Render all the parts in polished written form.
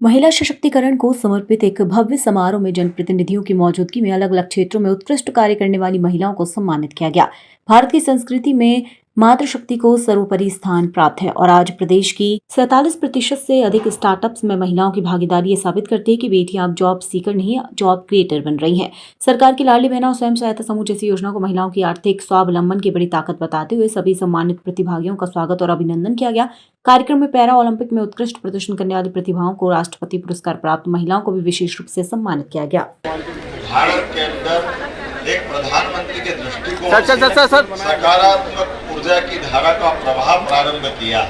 महिला सशक्तिकरण को समर्पित एक भव्य समारोह में जनप्रतिनिधियों की मौजूदगी में अलग अलग क्षेत्रों में उत्कृष्ट कार्य करने वाली महिलाओं को सम्मानित किया गया। भारत की संस्कृति में मातृशक्ति को सर्वोपरि स्थान प्राप्त है और आज प्रदेश की 47% से अधिक स्टार्टअप्स में महिलाओं की भागीदारी ये साबित करती है कि बेटियां अब जॉब सीकर नहीं जॉब क्रिएटर बन रही हैं। सरकार की लाडली बहना और स्वयं सहायता समूह जैसी योजना को महिलाओं की आर्थिक स्वावलंबन की बड़ी ताकत बताते हुए सभी सम्मानित प्रतिभागियों का स्वागत और अभिनंदन किया गया। कार्यक्रम में पैरा ओलंपिक में उत्कृष्ट प्रदर्शन करने वाली प्रतिभाओं को राष्ट्रपति पुरस्कार प्राप्त महिलाओं को भी विशेष रूप से सम्मानित किया गया। भारत के अंदर एक प्रधानमंत्री के दृष्टिकोण से सकारात्मक ऊर्जा की धारा का प्रभाव प्रारंभ किया।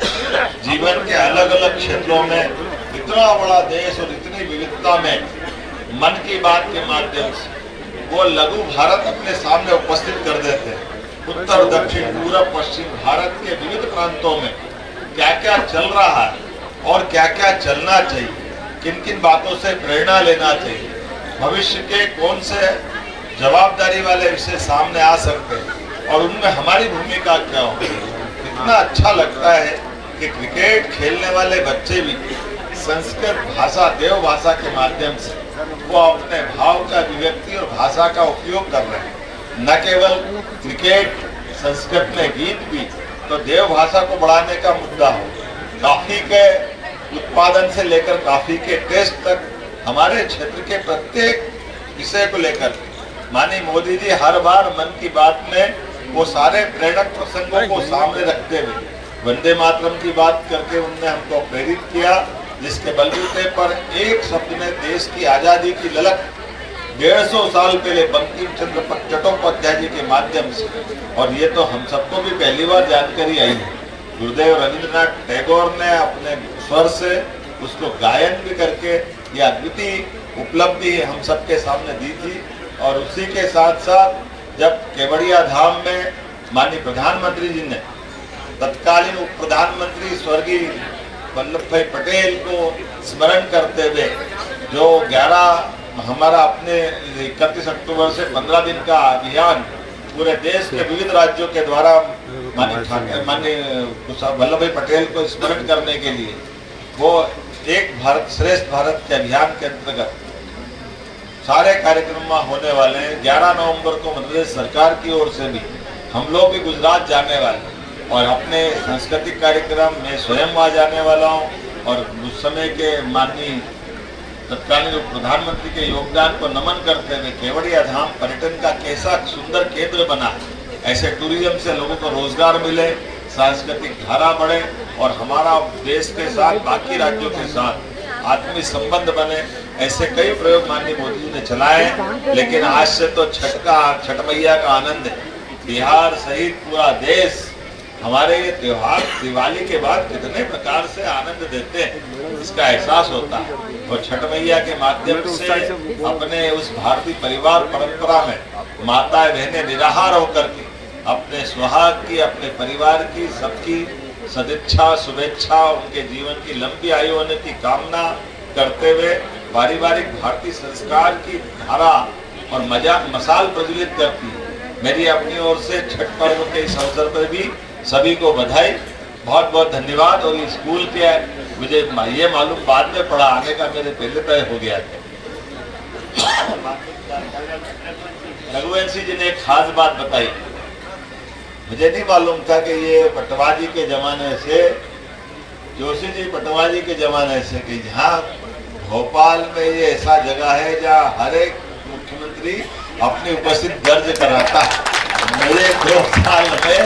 जीवन के अलग अलग क्षेत्रों में इतना बड़ा देश और इतनी विविधता में मन की बात के माध्यम से वो लघु भारत अपने सामने उपस्थित कर देते। उत्तर दक्षिण पूर्व पश्चिम भारत के विविध प्रांतों में क्या क्या चल रहा है और क्या क्या चलना चाहिए, किन किन बातों से प्रेरणा लेना चाहिए, भविष्य के कौन से जवाबदारी वाले विषय सामने आ सकते हैं और उनमें हमारी भूमिका क्या होगी। इतना अच्छा लगता है कि क्रिकेट खेलने वाले बच्चे भी संस्कृत भाषा देव भाषा के माध्यम से वो अपने भाव का अभिव्यक्ति और भाषा का उपयोग कर रहे हैं। न केवल क्रिकेट, संस्कृत में गीत भी तो देव भाषा को बढ़ाने का मुद्दा हो। कॉफी के उत्पादन से लेकर कॉफी के टेस्ट तक हमारे क्षेत्र के प्रत्येक विषय को लेकर माननीय मोदी जी हर बार मन की बात में वो सारे प्रेरक प्रसंगों को सामने रखते हुए वंदे मातरम की बात करके उनने हमको प्रेरित किया, जिसके बलबूते पर एक शब्द में देश की आजादी की ललक 150 साल पहले बंकिम चंद्र चट्टोपाध्याय जी के माध्यम से, और ये तो हम सबको भी पहली बार जानकारी आई है। गुरुदेव रविंद्रनाथ टैगोर ने अपने स्वर से उसको गायन भी करके ये अद्वितीय उपलब्धि हम सबके सामने दी थी। और उसी के साथ साथ जब केवड़िया धाम में माननीय प्रधानमंत्री जी ने तत्कालीन उप प्रधानमंत्री स्वर्गीय वल्लभ भाई पटेल को स्मरण करते हुए जो 11 हमारा अपने 31 अक्टूबर से 15 दिन का अभियान पूरे देश के विविध राज्यों के द्वारा माननीय वल्लभ भाई पटेल को स्मरण करने के लिए वो एक भारत श्रेष्ठ भारत के अभियान के अंतर्गत सारे कार्यक्रम होने वाले हैं। 11 नवंबर को मध्य प्रदेश सरकार की ओर से भी हम लोग भी गुजरात जाने वाले और अपने सांस्कृतिक कार्यक्रम में स्वयं वहाँ जाने वाला हूँ और उस समय के माननीय तत्कालीन प्रधानमंत्री के योगदान को नमन करते हुए केवड़िया धाम पर्यटन का कैसा सुंदर केंद्र बना, ऐसे टूरिज्म से लोगों को रोजगार मिले, सांस्कृतिक धारा बढ़े और हमारा देश के साथ बाकी राज्यों के साथ आत्मीय संबंध बने, ऐसे कई प्रयोग माननीय मोदी जी ने चलाए। लेकिन आज से तो छठ मैया का आनंद है। बिहार सहित पूरा देश हमारे ये त्योहार दिवाली के बाद कितने प्रकार से आनंद देते हैं, इसका एहसास होता है। और छठ मैया के माध्यम से अपने उस भारतीय परिवार परंपरा में माताएं बहनें निराहार होकर के अपने सुहाग की, अपने परिवार की, सबकी सदिच्छा शुभेच्छा, उनके जीवन की लंबी आयु होने की कामना करते हुए पारिवारिक भारतीय संस्कार की धारा और मसाल प्रज्वलित करती है। मेरी अपनी ओर से छठ पर्व के इस अवसर पर भी सभी को बधाई, बहुत बहुत धन्यवाद। और ये स्कूल के मुझे ये मालूम बाद में पड़ा, आने का मेरे पहले तय हो गया था। रघुवंशी जी ने एक खास बात बताई, मुझे नहीं मालूम था कि ये पटवाजी के जमाने से, जोशी जी पटवाजी के जमाने से, कि जहाँ भोपाल में ये ऐसा जगह है जहाँ हर एक मुख्यमंत्री अपनी उपस्थिति दर्ज कराता है। मुझे 2 साल में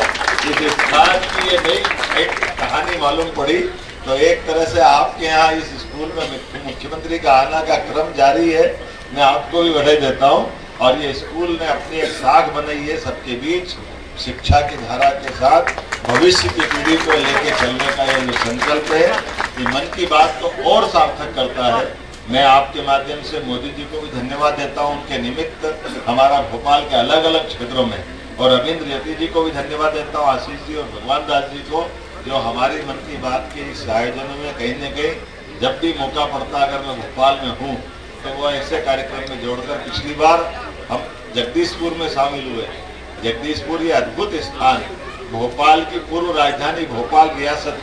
इस स्थान की ये नई एक कहानी मालूम पड़ी, तो एक तरह से आपके यहाँ इस स्कूल में मुख्यमंत्री का आना का क्रम जारी है। मैं आपको भी बधाई देता हूँ। और ये स्कूल ने अपनी एक साख बनाई है सबके बीच, शिक्षा की धारा के साथ भविष्य की पीढ़ी को लेके चलने का ये जो संकल्प है, ये मन की बात को और सार्थक करता है। मैं आपके माध्यम से मोदी जी को भी धन्यवाद देता हूँ, उनके निमित्त हमारा भोपाल के अलग अलग क्षेत्रों में, और रविंद्र यति जी को भी धन्यवाद देता हूँ, आशीष जी और भगवान दास जी को, जो हमारी मन की बात के इस आयोजन में कहीं न कहीं जब भी मौका पड़ता, अगर मैं भोपाल में हूँ तो वो ऐसे कार्यक्रम में जोड़कर, पिछली बार हम जगदीशपुर में शामिल हुए। जगदीशपुर ये अद्भुत स्थान, भोपाल की पूर्व राजधानी भोपाल रियासत,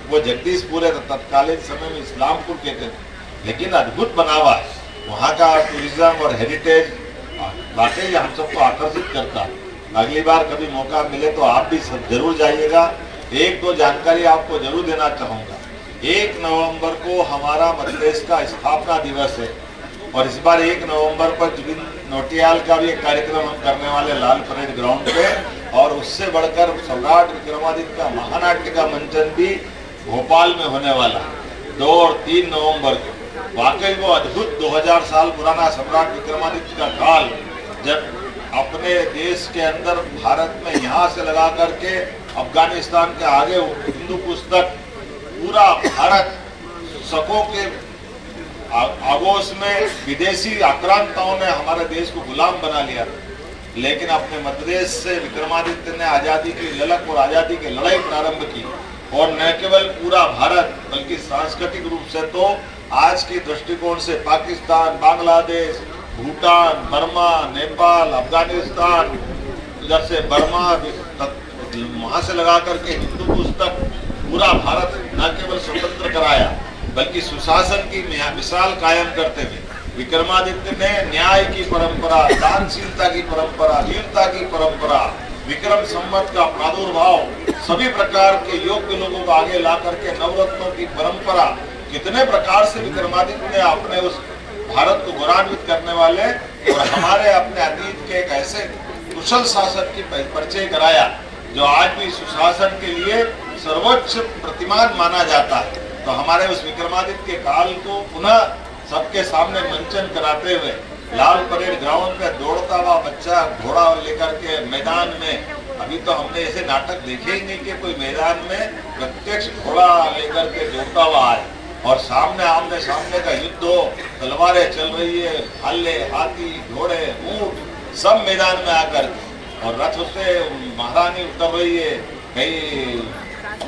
वो जगदीशपुर है, तत्कालीन समय में इस्लामपुर कहते थे। लेकिन अद्भुत बनावा है वहाँ का टूरिज्म और हेरिटेज, वाकई हम सबको आकर्षित करता है। अगली बार कभी मौका मिले तो आप भी सब जरूर जाइएगा। एक दो जानकारी आपको जरूर देना चाहूँगा। 1 नवंबर को हमारा मध्य प्रदेश का स्थापना दिवस है और इस बार 1 नवंबर पर जुबिन नौटियाल का भी एक कार्यक्रम हम करने वाले लाल परेड ग्राउंड पे, और उससे बढ़कर सम्राट विक्रमादित्य का महानाट्य का मंचन भी भोपाल में होने वाला है 2 और 3 नवंबर को। वाकई वो अद्भुत 2000 साल पुराना सम्राट विक्रमादित्य का काल, जब अपने देश के अंदर भारत में यहाँ से लगा करके अफगानिस्तान के आगे हिंदू पुस्तक पूरा भारत शकों के आगोश में विदेशी आक्रांताओं ने हमारे देश को गुलाम बना लिया, लेकिन अपने मध्य प्रदेश से विक्रमादित्य ने आज़ादी की ललक और आज़ादी की लड़ाई प्रारंभ की। और न केवल पूरा भारत बल्कि सांस्कृतिक रूप से तो आज के दृष्टिकोण से पाकिस्तान, बांग्लादेश, भूटान, बर्मा, नेपाल, अफगानिस्तान, इधर से बर्मा, वहाँ से लगा करके हिंदू पुस्तक पूरा भारत न केवल स्वतंत्र कराया बल्कि सुशासन की मिसाल कायम करते हुए विक्रमादित्य ने न्याय की परंपरा, दानशीलता की परंपरा, वीरता की परंपरा, विक्रम संवत का प्रादुर्भाव, सभी प्रकार के योग्य लोगों को आगे ला करके नवरत्नों की परंपरा, कितने प्रकार से विक्रमादित्य ने अपने उस भारत को गौरवान्वित करने वाले और हमारे अपने अतीत के एक ऐसे कुशल शासक की परिचय कराया जो आज भी सुशासन के लिए सर्वोच्च प्रतिमान माना जाता है। तो हमारे उस विक्रमादित्य के काल को पुनः सबके सामने मंचन कराते हुए लाल परेड ग्राउंड पे दौड़ता हुआ बच्चा घोड़ा लेकर के मैदान में, अभी तो हमने ऐसे नाटक देखे ही नहीं कि कोई मैदान में प्रत्यक्ष घोड़ा लेकर के दौड़ता हुआ है और सामने आमने सामने का युद्ध हो, तलवारें चल रही है, भाले, हाथी, घोड़े, ऊंट सब मैदान में आकर, और रथ से महारानी उतर रही है। कई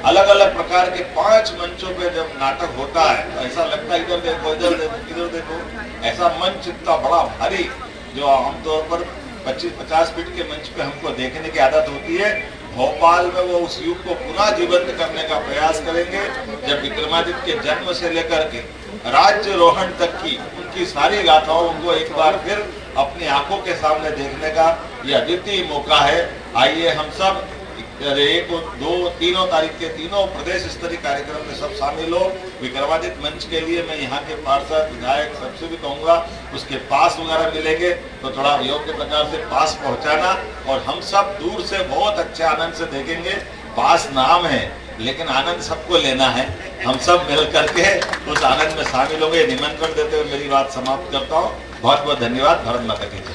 अलग अलग प्रकार के 5 मंचों पे जब नाटक होता है तो ऐसा लगता है इधर देखो, इधर देखो, इधर देखो, ऐसा मंच इतना बड़ा भारी जो आमतौर पर 25-50 फीट के मंच पे हमको देखने की आदत होती है। भोपाल में वो उस युग को पुनः जीवंत करने का प्रयास करेंगे जब विक्रमादित्य के जन्म से लेकर के राज्यरोहण तक की उनकी सारी गाथाओं को एक बार फिर अपनी आंखों के सामने देखने का यह अद्वितीय मौका है। आइए हम सब 1, 2, 3 तारीख के तीनों प्रदेश स्तरीय कार्यक्रम में सब शामिल हो। विक्रमादित्य मंच के लिए मैं यहाँ के पार्षद, विधायक सबसे भी कहूँगा उसके पास वगैरह मिलेंगे तो थोड़ा योग्य प्रकार से पास पहुँचाना, और हम सब दूर से बहुत अच्छे आनंद से देखेंगे। पास नाम है लेकिन आनंद सबको लेना है, हम सब मिल करके उस आनंद में शामिल होंगे। निमंत्रण देते हुए मेरी बात समाप्त करता हूँ। बहुत बहुत धन्यवाद। भारत माता की जय।